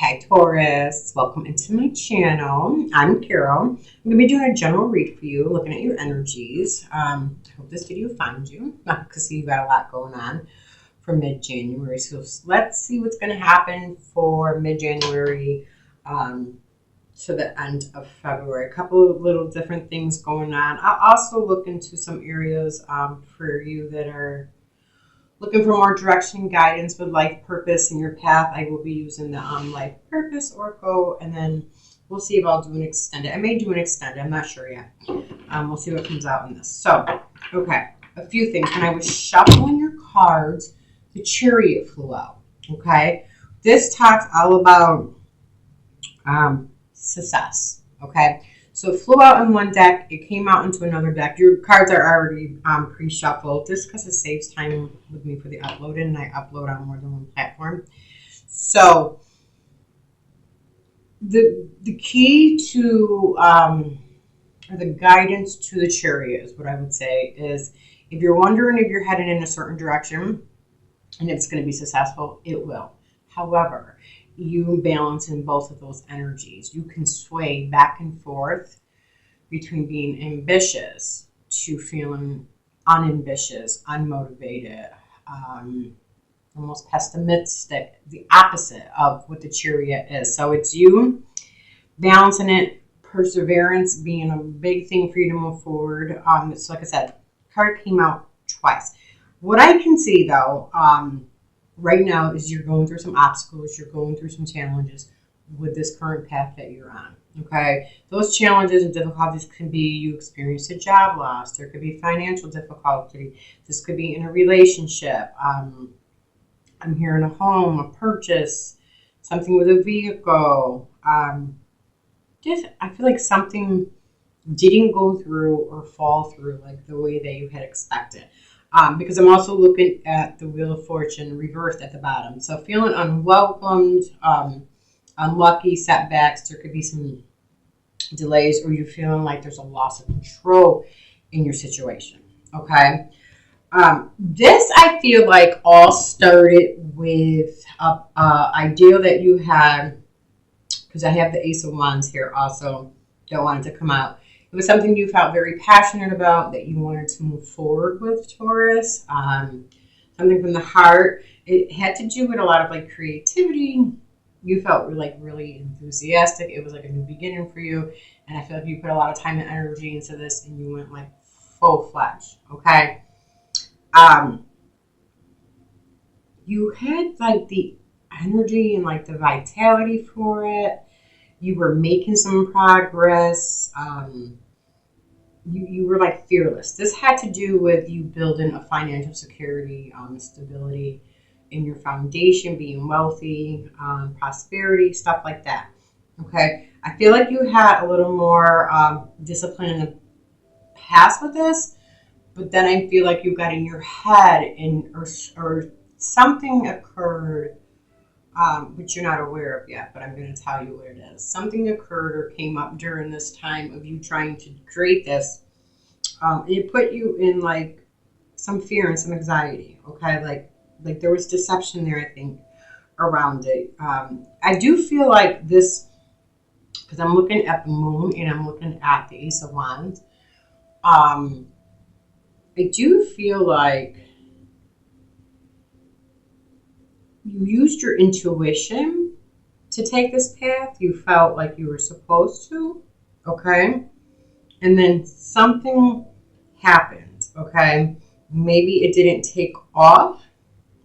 Okay, Taurus, welcome into my channel. I'm Carol. I'm going to be doing a general read for you, looking at your energies. I hope this video finds you, because you've got a lot going on for mid-January. So let's see what's going to happen for mid-January to the end of February. A couple of little different things going on. I'll also look into some areas for you that are looking for more direction and guidance with life purpose in your path. I will be using the life purpose oracle, and then we'll see if I'll do an extended. I may do an extended. I'm not sure yet. We'll see what comes out in this. So, okay, a few things. When I was shuffling your cards, the Chariot flew out. Okay, this talks all about success. Okay. So it flew out in one deck. It came out into another deck. Your cards are already pre-shuffled. Just because it saves time with me for the uploading, and I upload on more than one platform. So the key to or the guidance to the Chariot is what I would say is, if you're wondering if you're heading in a certain direction and it's going to be successful, it will. However, you balance in both of those energies. You can sway back and forth between being ambitious to feeling unambitious, unmotivated, almost pessimistic, the opposite of what the Chariot is. So it's you balancing it, perseverance being a big thing for you to move forward. So like I said, card came out twice. What I can see though, right now is you're going through some obstacles, you're going through some challenges with this current path that you're on, okay? Those challenges and difficulties can be you experienced a job loss, there could be financial difficulty, this could be in a relationship, I'm hearing a home, a purchase, something with a vehicle, just I feel like something didn't go through or fall through like the way that you had expected. Because I'm also looking at the Wheel of Fortune reversed at the bottom. So feeling unwelcomed, unlucky, setbacks, there could be some delays, or you're feeling like there's a loss of control in your situation, okay? This, I feel like, all started with an idea that you had, because I have the Ace of Wands here also that wanted to come out. It was something you felt very passionate about, that you wanted to move forward with, Taurus. Something from the heart. It had to do with a lot of like creativity. You felt like really enthusiastic. It was like a new beginning for you. And I feel like you put a lot of time and energy into this, and you went like full-fledged, okay? You had like the energy and like the vitality for it. You were making some progress. You were like fearless. This had to do with you building a financial security, stability in your foundation, being wealthy, prosperity, stuff like that. Okay. I feel like you had a little more discipline in the past with this, but then I feel like you got in your head and or something occurred, which you're not aware of yet, but I'm going to tell you what it is. Something occurred or came up during this time of you trying to create this. It put you in like some fear and some anxiety, okay? Like there was deception there, I think, around it. I do feel like this, because I'm looking at the moon and I'm looking at the Ace of Wands. I do feel like you used your intuition to take this path. You felt like you were supposed to, okay? And then something happened, okay? Maybe it didn't take off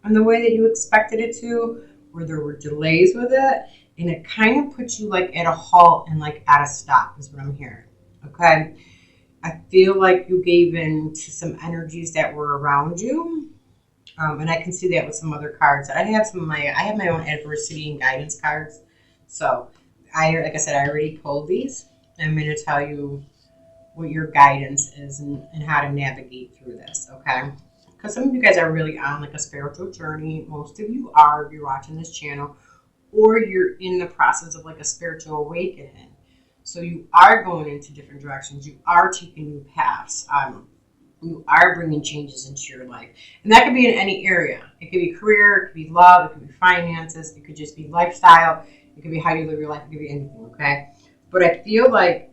in the way that you expected it to, or there were delays with it, and it kind of put you like at a halt and like at a stop is what I'm hearing, okay? I feel like you gave in to some energies that were around you. And I can see that with some other cards. I have my own adversity and guidance cards. So like I said, I already pulled these. I'm going to tell you what your guidance is and how to navigate through this, okay? Because some of you guys are really on like a spiritual journey. Most of you are, if you're watching this channel, or you're in the process of like a spiritual awakening. So you are going into different directions. You are taking new paths. You are bringing changes into your life. And that could be in any area. It could be career, it could be love, it could be finances, it could just be lifestyle. It could be how you live your life. It could be anything, okay? But I feel like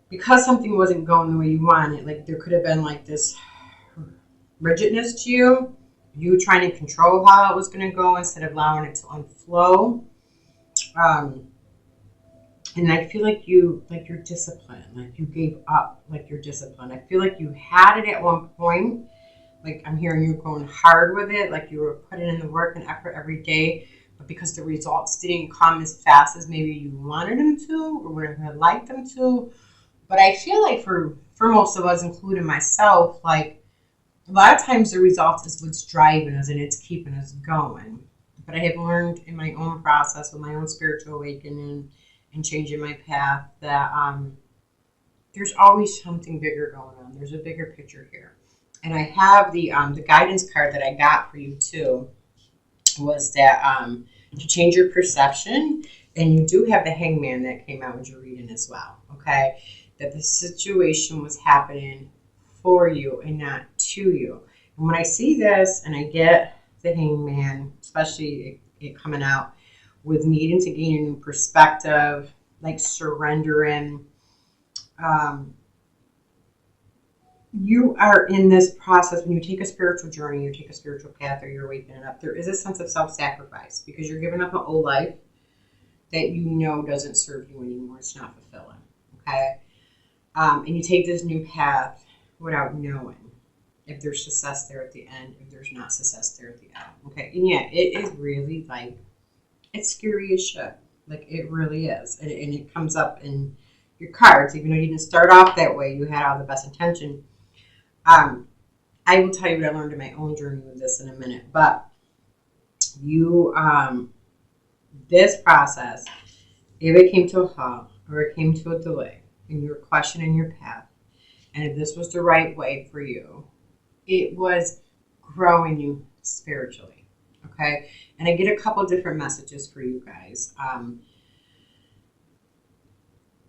because something wasn't going the way you wanted, like there could have been like this rigidness to you, you trying to control how it was going to go instead of allowing it to unflow. And I feel like you're disciplined, like you gave up, like you're disciplined. I feel like you had it at one point. Like I'm hearing you going hard with it, like you were putting in the work and effort every day, but because the results didn't come as fast as maybe you wanted them to or would have liked them to. But I feel like for most of us, including myself, like a lot of times the results is what's driving us and it's keeping us going. But I have learned in my own process with my own spiritual awakening and changing my path that there's always something bigger going on. There's a bigger picture here. And I have the guidance card that I got for you too, was that to change your perception. And you do have the Hangman that came out with your reading as well, okay? That the situation was happening for you and not to you. And when I see this and I get the Hangman, especially it coming out with needing to gain a new perspective, like surrendering, you are in this process. When you take a spiritual journey, you take a spiritual path, or you're waking up, there is a sense of self-sacrifice because you're giving up an old life that you know doesn't serve you anymore. It's not fulfilling, okay? And you take this new path without knowing if there's success there at the end, if there's not success there at the end, okay? And yeah, it is really like, it's scary as shit. Like, it really is. And it comes up in your cards, even though you didn't start off that way, you had all the best intention. I will tell you what I learned in my own journey with this in a minute, but you, this process, if it came to a halt or it came to a delay and you were questioning your path, and if this was the right way for you, it was growing you spiritually, okay? And I get a couple different messages for you guys.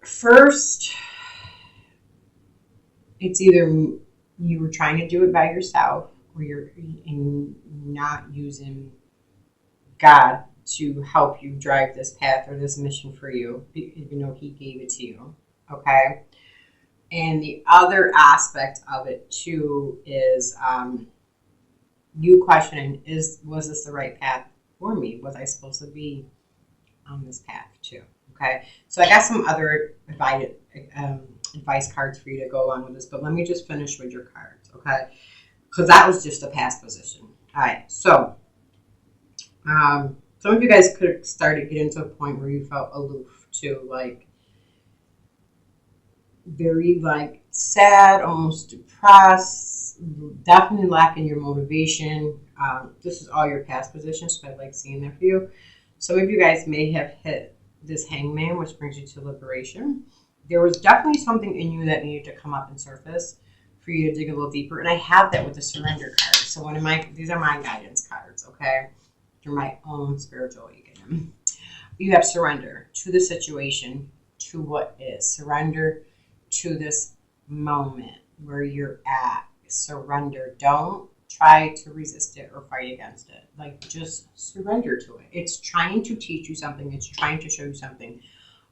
First, it's either you were trying to do it by yourself or you're not using God to help you drive this path or this mission for you, even though he gave it to you, okay? And the other aspect of it too is you questioning, was this the right path for me? Was I supposed to be on this path too? Okay, so I got some other advice cards for you to go along with this, but let me just finish with your cards, okay? Because that was just a past position. All right, so some of you guys could have started getting to a point where you felt aloof too, like very like sad, almost depressed, definitely lacking your motivation. This is all your past positions, so I like seeing that for you. Some of you guys may have hit this Hangman, which brings you to liberation. There was definitely something in you that needed to come up and surface for you to dig a little deeper. And I have that with the surrender card. So these are my guidance cards, okay? Through my own spiritual awakening. You have surrender to the situation, to what is. Surrender to this moment where you're at. Surrender. Don't try to resist it or fight against it. Like, just surrender to it. It's trying to teach you something. It's trying to show you something.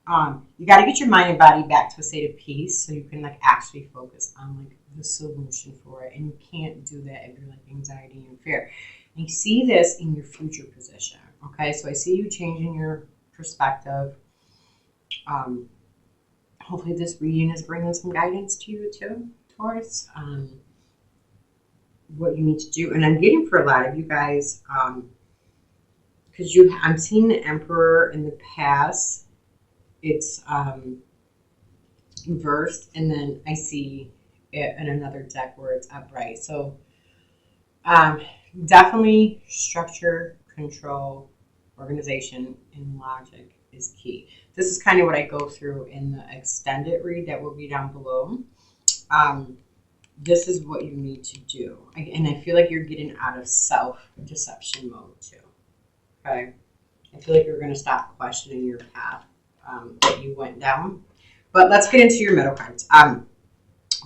You got to get your mind and body back to a state of peace so you can like actually focus on like the solution for it. And you can't do that if you're like anxiety and fear. And you see this in your future position. Okay, so I see you changing your perspective. Hopefully this reading is bringing some guidance to you too, Taurus. What you need to do, and I'm getting for a lot of you guys, because I'm seeing the Emperor in the past. It's reversed, and then I see it in another deck where it's upright. So definitely structure, control, organization, and logic is key. This is kind of what I go through in the extended read that will be down below. This is what you need to do. And I feel like you're getting out of self-deception mode too. Okay? I feel like you're going to stop questioning your path that you went down. But let's get into your middle cards.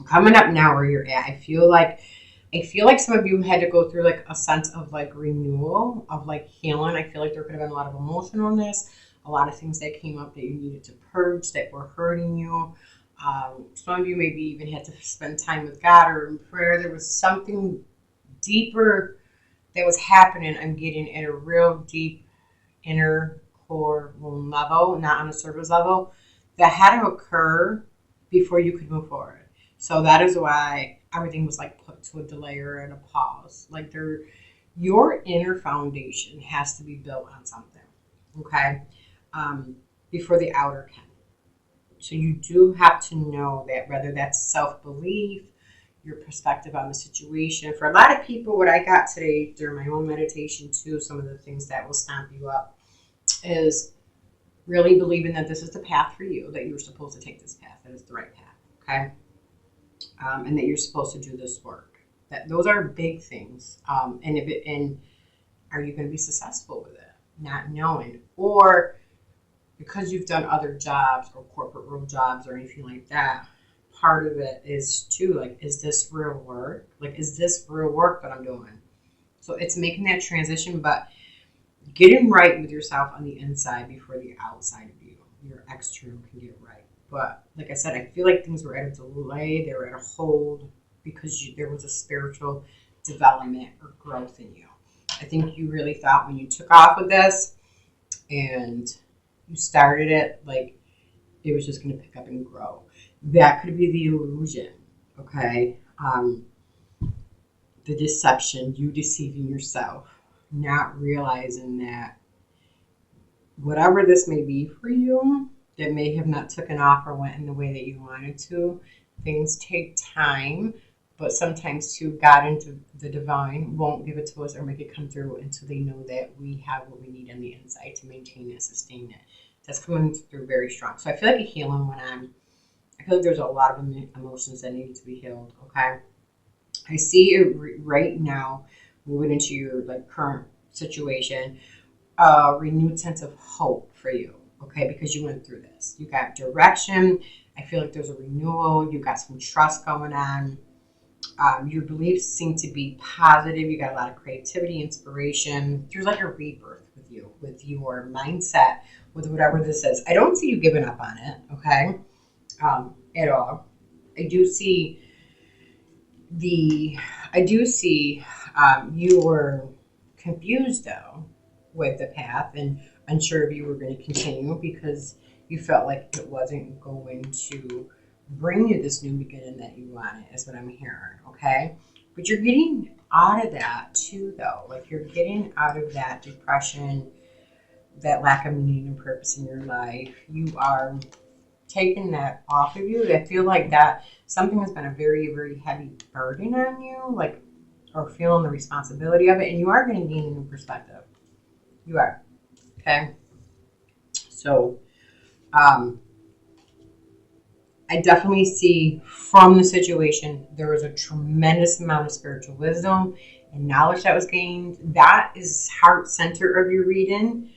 Coming up now where you're at, I feel like some of you had to go through like a sense of like renewal, of like healing. I feel like there could have been a lot of emotionalness, a lot of things that came up that you needed to purge that were hurting you. Some of you maybe even had to spend time with God or in prayer. There was something deeper that was happening. I'm getting at a real deep inner core wound level, not on a surface level, that had to occur before you could move forward. So that is why everything was like put to a delay or and a pause. Like your inner foundation has to be built on something, okay, before the outer can. So you do have to know that, whether that's self-belief, your perspective on the situation. For a lot of people, what I got today during my own meditation too, some of the things that will stamp you up is really believing that this is the path for you, that you're supposed to take this path, that it's the right path, okay? And that you're supposed to do this work. Those are big things. And are you going to be successful with it? Not knowing. Or because you've done other jobs or corporate world jobs or anything like that, part of it is too, like, is this real work? Like, is this real work that I'm doing? So it's making that transition, but getting right with yourself on the inside before the outside of you, your external, can get right. But like I said, I feel like things were at a delay, they were at a hold because there was a spiritual development or growth in you. I think you really thought when you took off with this and you started it, like it was just going to pick up and grow. That could be the illusion, okay? The deception, you deceiving yourself, not realizing that whatever this may be for you, that may have not taken off or went in the way that you wanted to. Things take time, but sometimes too, God into the divine won't give it to us or make it come through until they know that we have what we need on the inside to maintain it, sustain it. That's coming through very strong. So I feel like a healing went on. I feel like there's a lot of emotions that need to be healed, okay? I see it right now, moving into your like current situation, a renewed sense of hope for you. Okay, because you went through this. You got direction. I feel like there's a renewal. You got some trust going on. Your beliefs seem to be positive. You got a lot of creativity, inspiration. There's like a rebirth with you, with your mindset, with whatever this is. I don't see you giving up on it, okay, at all. I do see you were confused though with the path and unsure if you were going to continue because you felt like it wasn't going to bring you this new beginning that you wanted, is what I'm hearing, okay? But you're getting out of that too, though. Like, you're getting out of that depression, that lack of meaning and purpose in your life. You are taking that off of you. I feel like that something has been a very, very heavy burden on you, like, or feeling the responsibility of it, and you are going to gain a new perspective. You are. Okay, so I definitely see from the situation there was a tremendous amount of spiritual wisdom and knowledge that was gained. That is heart center of your reading.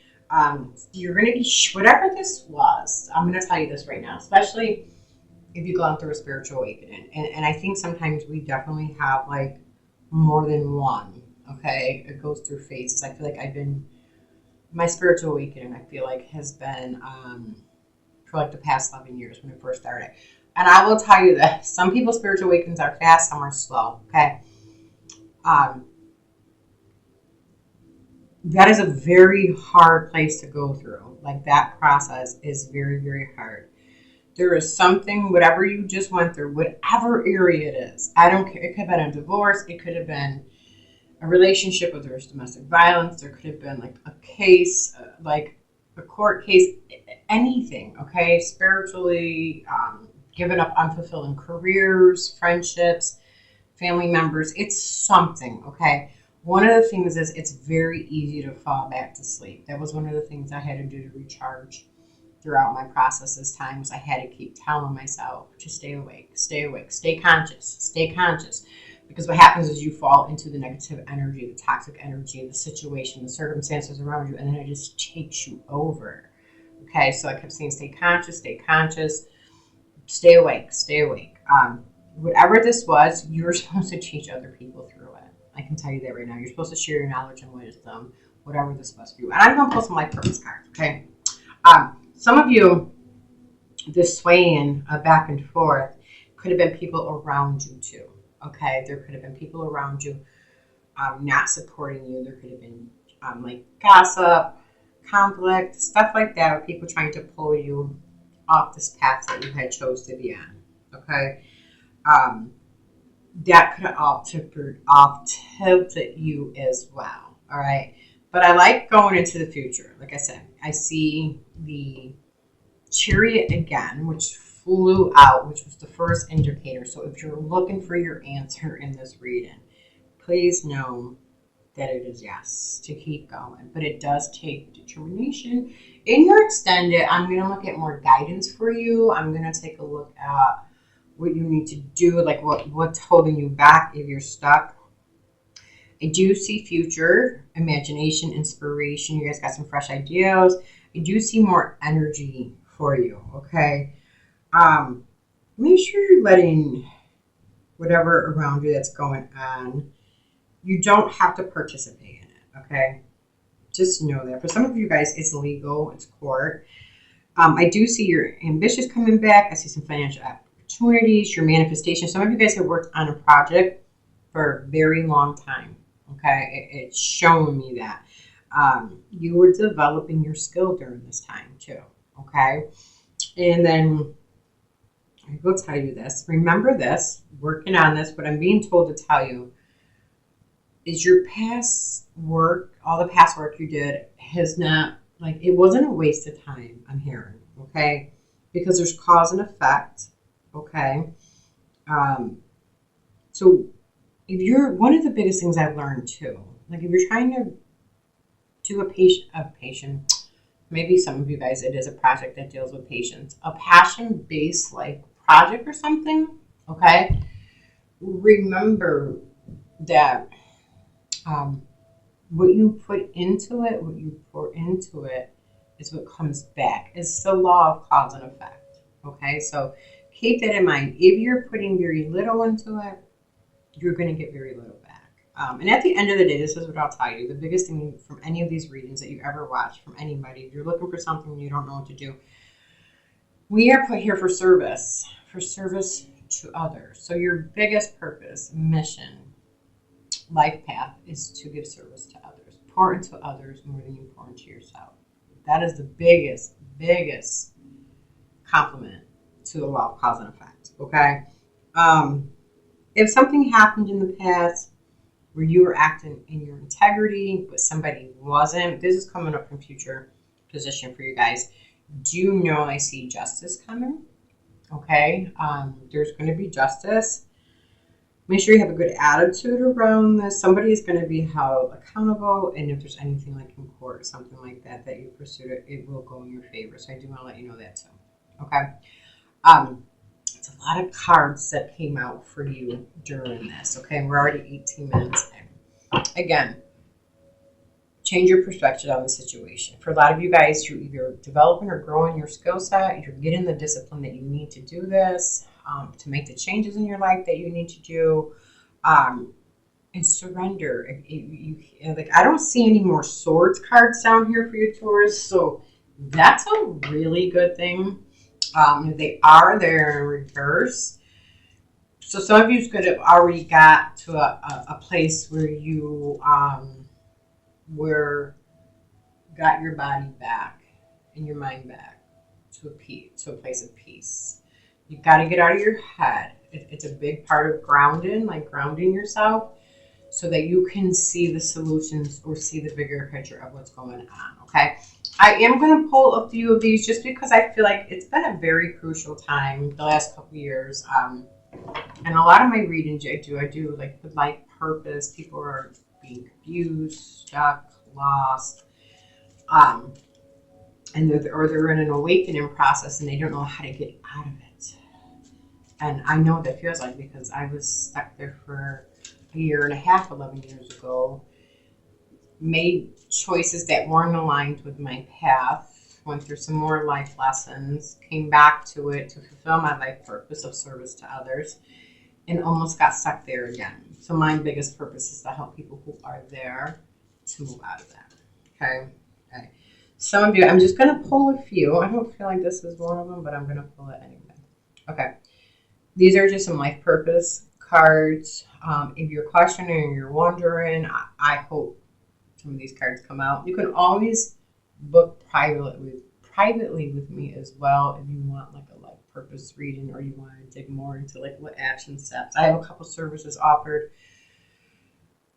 You're going to be, whatever this was, I'm going to tell you this right now, especially if you've gone through a spiritual awakening. And I think sometimes we definitely have like more than one, okay? It goes through phases. I feel like my spiritual awakening, I feel like, has been for like the past 11 years when it first started. And I will tell you that some people's spiritual awakenings are fast, some are slow, okay? That is a very hard place to go through. Like, that process is very, very hard. There is something, whatever you just went through, whatever area it is. I don't care. It could have been a divorce. It could have been a relationship where there was domestic violence. There could have been like a case, like a court case, anything, okay? Spiritually, giving up unfulfilling careers, friendships, family members. It's something, okay? One of the things is it's very easy to fall back to sleep. That was one of the things I had to do to recharge throughout my process this time, was I had to keep telling myself to stay awake, stay conscious, stay conscious. Because what happens is you fall into the negative energy, the toxic energy, the situation, the circumstances around you, and then it just takes you over. Okay, so I kept saying stay conscious, stay awake. Whatever this was, you're supposed to teach other people through it. I can tell you that right now. You're supposed to share your knowledge and wisdom, whatever this was for you. And I'm going to pull some life purpose cards, okay? Some of you, this swaying back and forth could have been people around you too. Okay, there could have been people around you not supporting you. There could have been like gossip, conflict, stuff like that, or people trying to pull you off this path that you had chose to be on. Okay, that could have off tilted you as well. All right, but I like going into the future. Like I said, I see the Chariot again, which flew out, which was the first indicator. So if you're looking for your answer in this reading, please know that it is yes, to keep going. But it does take determination. In your extended, I'm going to look at more guidance for you. I'm going to take a look at what you need to do, like what's holding you back if you're stuck. I do see future, imagination, inspiration. You guys got some fresh ideas. I do see more energy for you, okay? Make sure you're letting whatever around you that's going on, you don't have to participate in it, okay? Just know that. For some of you guys, it's legal, it's court. I do see your ambitious coming back. I see some financial opportunities, your manifestation. Some of you guys have worked on a project for a very long time, okay? It's showing me that. You were developing your skill during this time too, okay? And then I will tell you this. Remember this, working on this, what I'm being told to tell you is your past work, all the past work you did has not, like, it wasn't a waste of time, I'm hearing, okay? Because there's cause and effect, okay? So if you're, one of the biggest things I've learned too, like if you're trying to do a patient, maybe some of you guys, it is a project that deals with patients, a passion-based like project or something, okay? Remember that what you put into it, what you pour into it is what comes back. It's the law of cause and effect, okay? So keep that in mind. If you're putting very little into it, you're going to get very little back. And at the end of the day, this is what I'll tell you. The biggest thing from any of these readings that you ever watch from anybody, if you're looking for something and you don't know what to do, we are put here for service to others. So your biggest purpose, mission, life path is to give service to others. Pour into others more than you pour into yourself. That is the biggest compliment to the law of cause and effect, okay? If something happened in the past where you were acting in your integrity, but somebody wasn't, this is coming up from future position for you guys. Do know I see justice coming, okay? There's going to be justice. Make sure you have a good attitude around this. Somebody is going to be held accountable, and if there's anything like in court or something like that that you pursued, it will go in your favor. So I do want to let you know that too, okay? It's a lot of cards that came out for you during this, okay? We're already 18 minutes in. Again, change your perspective on the situation. For a lot of you guys, you're either developing or growing your skill set. You're getting the discipline that you need to do this, to make the changes in your life that you need to do, and surrender. Like, I don't see any more swords cards down here for you, Taurus, so that's a really good thing. They are there in reverse. So some of you could have already got to a place where you got your body back and your mind back to a place of peace. You got to get out of your head. It's a big part of grounding, like grounding yourself, so that you can see the solutions or see the bigger picture of what's going on, okay? I am going to pull a few of these just because I feel like it's been a very crucial time the last couple of years. And a lot of my readings I do like with life purpose. People are being confused, stuck, lost, and they're in an awakening process and they don't know how to get out of it. And I know what that feels like because I was stuck there for a year and a half, 11 years ago. Made choices that weren't aligned with my path, went through some more life lessons, came back to it to fulfill my life purpose of service to others, and almost got stuck there again. So my biggest purpose is to help people who are there to move out of that. Okay. Some of you, I'm just going to pull a few. I don't feel like this is one of them, but I'm going to pull it anyway. Okay. These are just some life purpose cards. If you're questioning or you're wondering, I hope some of these cards come out. You can always book privately with me as well if you want like a life purpose reading or you want to dig more into like what action steps. I have a couple services offered.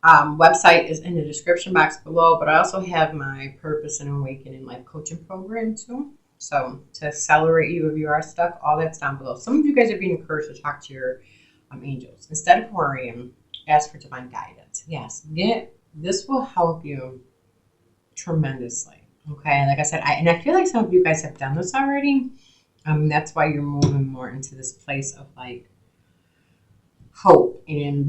Website is in the description box below, but I also have my Purpose and Awakening Life Coaching Program too. So to accelerate you if you are stuck, all that's down below. Some of you guys are being encouraged to talk to your angels. Instead of worrying, ask for divine guidance. Yes, this will help you tremendously. Okay, like I said, I feel like some of you guys have done this already. That's why you're moving more into this place of like hope and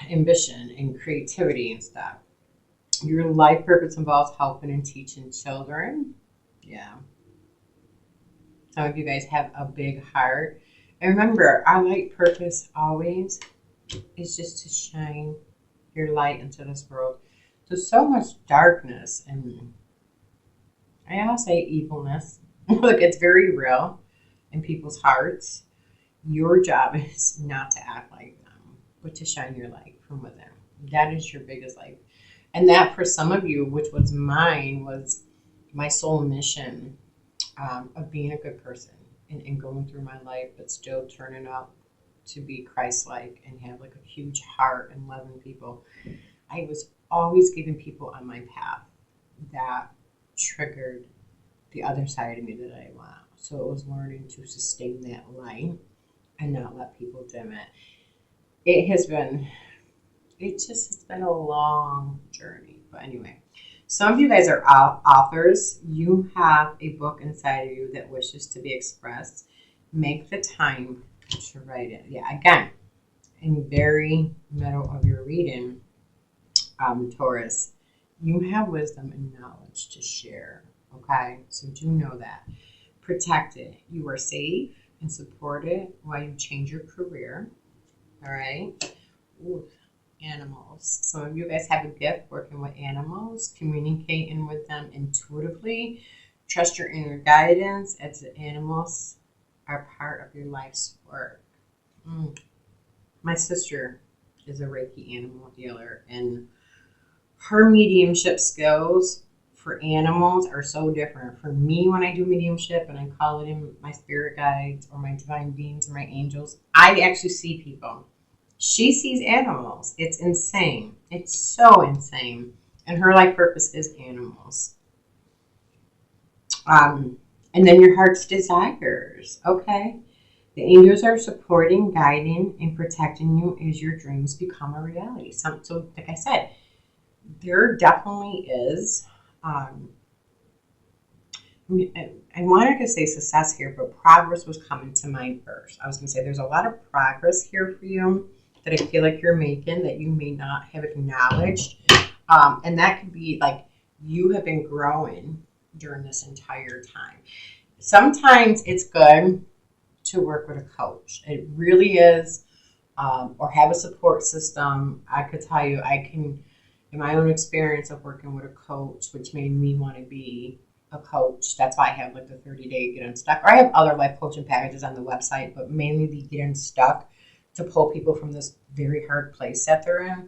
ambition and creativity and stuff. Your life purpose involves helping and teaching children. Yeah. Some of you guys have a big heart. And remember, our light purpose always is just to shine your light into this world. There's so much darkness and I'll say evilness. Look, it's very real in people's hearts. Your job is not to act like them, but to shine your light from within. That is your biggest life. And that for some of you, which was mine, was my soul mission of being a good person and going through my life, but still turning out to be Christ-like and have like a huge heart and loving people. I was always giving people on my path that triggered the other side of me that I want. So it was learning to sustain that light and not let people dim it. It's been a long journey. But anyway, some of you guys are authors. You have a book inside of you that wishes to be expressed. Make the time to write it. Yeah, again, in the very middle of your reading, Taurus, you have wisdom and knowledge to share. Okay, so do know that. Protect it. You are safe and supported while you change your career. All right. Ooh, animals. Some of you guys have a gift working with animals, communicating with them intuitively. Trust your inner guidance as the animals are part of your life's work. My sister is a Reiki animal healer, and her mediumship skills for animals are so different. For me, when I do mediumship and I call it in my spirit guides or my divine beings or my angels, I actually see people. She sees animals. It's insane. It's so insane. And her life purpose is animals. And then your heart's desires. Okay. The angels are supporting, guiding, and protecting you as your dreams become a reality. So like I said, there definitely is I wanted to say success here, but progress was coming to mind first. I was going to say there's a lot of progress here for you that I feel like you're making that you may not have acknowledged. And that could be like you have been growing during this entire time. Sometimes it's good to work with a coach. It really is. Or have a support system. I could tell you, in my own experience of working with a coach, which made me want to be a coach. That's why I have like the 30-day get unstuck. Or I have other life coaching packages on the website, but mainly the get unstuck to pull people from this very hard place that they're in.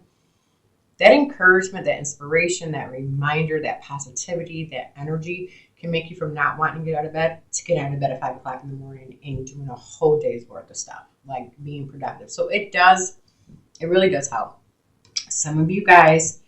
That encouragement, that inspiration, that reminder, that positivity, that energy can make you from not wanting to get out of bed to get out of bed at 5 o'clock in the morning and doing a whole day's worth of stuff, like being productive. So it really does help. Some of you guys,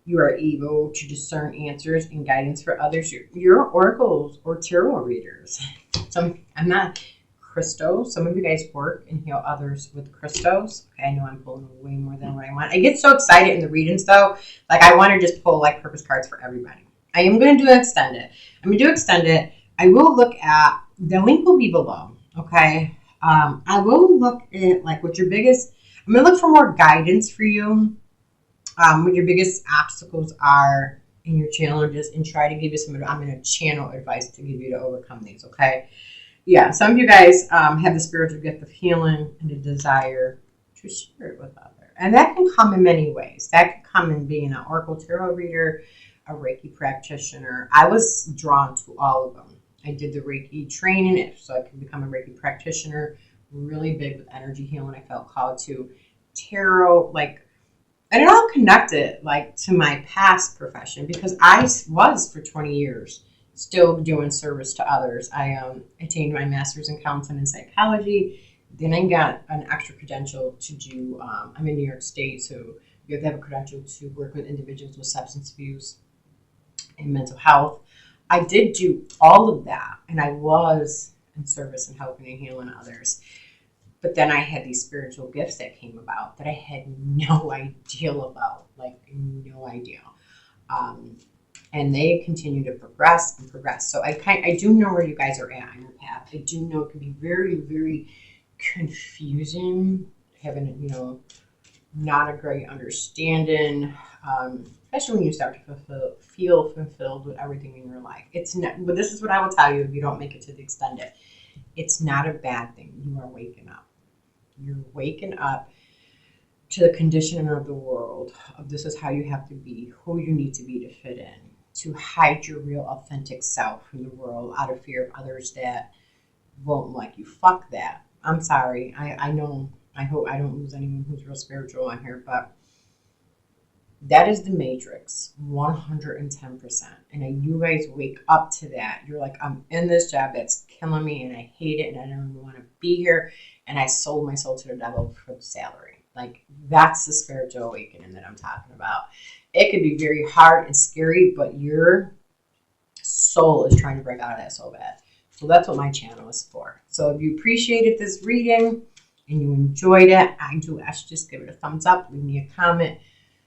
you are able to discern answers and guidance for others. You're oracles or tarot readers. So I'm not crystals. Some of you guys work and heal others with crystals. Okay, I know I'm pulling way more than what I want. I get so excited in the readings though. Like I want to just pull like purpose cards for everybody. I am going to do extended. I'm going to do extended. I will look at, the link will be below. Okay. I will look at like what your biggest, I'm going to look for more guidance for you. What your biggest obstacles are in your challenges and try to give you I'm going to channel advice to give you to overcome these, okay? Yeah, some of you guys have the spiritual gift of healing and a desire to share it with others. And that can come in many ways. That can come in being an oracle tarot reader, a Reiki practitioner. I was drawn to all of them. I did the Reiki training so I could become a Reiki practitioner. Really big with energy healing. I felt called to tarot, like, and it all connected like to my past profession because I was for 20 years still doing service to others. I attained my master's in counseling and psychology. Then I got an extra credential to do, I'm in New York State, so you have to have a credential to work with individuals with substance abuse and mental health. I did do all of that, and I was in service and helping and healing others. But then I had these spiritual gifts that came about that I had no idea about, like no idea. And they continue to progress and progress. So I do know where you guys are at on your path. I do know it can be very, very confusing, having, not a great understanding, especially when you start to feel fulfilled with everything in your life. It's not, but this is what I will tell you if you don't make it to the extended. It's not a bad thing. You are waking up. You're waking up to the conditioning of the world, of this is how you have to be, who you need to be to fit in, to hide your real authentic self from the world out of fear of others that won't like you. Fuck that. I'm sorry. I know, I hope I don't lose anyone who's real spiritual on here, but that is the matrix, 110%. And you guys wake up to that. You're like, I'm in this job that's killing me and I hate it and I don't even want to be here. And I sold my soul to the devil for the salary. Like, that's the spiritual awakening that I'm talking about. It could be very hard and scary, but your soul is trying to break out of that so bad. So that's what my channel is for. So if you appreciated this reading and you enjoyed it, I do ask you just give it a thumbs up, leave me a comment,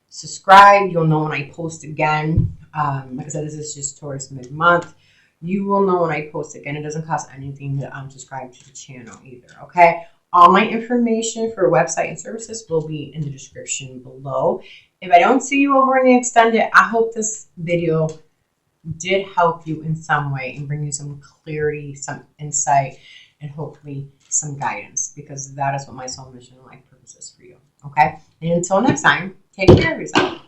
subscribe. You'll know when I post again. Like I said, this is just Taurus mid-month. You will know when I post again. It doesn't cost anything to subscribe to the channel either, okay? All my information for website and services will be in the description below. If I don't see you over in the extended, I hope this video did help you in some way and bring you some clarity, some insight, and hopefully some guidance, because that is what my soul mission and life purpose is for you, okay? And until next time, take care of yourself.